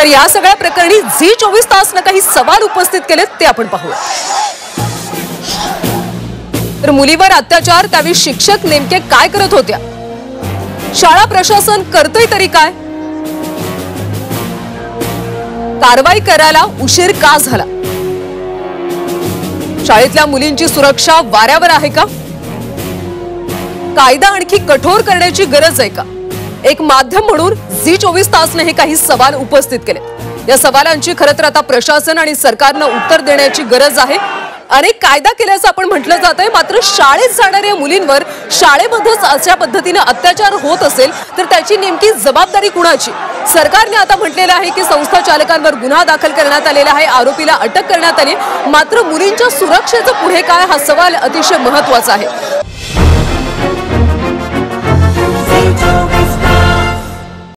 तर या सगळ्या प्रकरणी झी 24 तासनं काही सवाल उपस्थित केलेत ते आपण पाहूया। तर मुलीवर अत्याचार त्यावेळी शिक्षक नेमके काय करत होत्या, शाळा प्रशासन करतंय तरी काय, कारवाई करायला उशीर का झाला, शाळेतल्या मुलींची सुरक्षा वाऱ्यावर आहे का, कायदा आणखी कठोर करण्याची गरज आहे का। एक माध्यम म्हणून झी 24 तासने हे काही सवाल उपस्थित केले। या सवालांची खरं तर आता प्रशासन आणि सरकारनं उत्तर देण्याची गरज आहे। अनेक कायदा केल्याचं आपण म्हटलं जातंय, मात्र शाळेत जाणाऱ्या मुलींवर शाळेमध्येच अशा पद्धतीने अत्याचार होत असेल तर त्याची नेमकी जबाबदारी कुणाची। सरकारने आता म्हटलेलं आहे की संस्था चालकांवर गुन्हा दाखल करण्यात आलेला आहे, आरोपीला अटक करण्यात आली, मात्र मुलींच्या सुरक्षेचं पुढे काय हा सवाल अतिशय महत्त्वाचा आहे।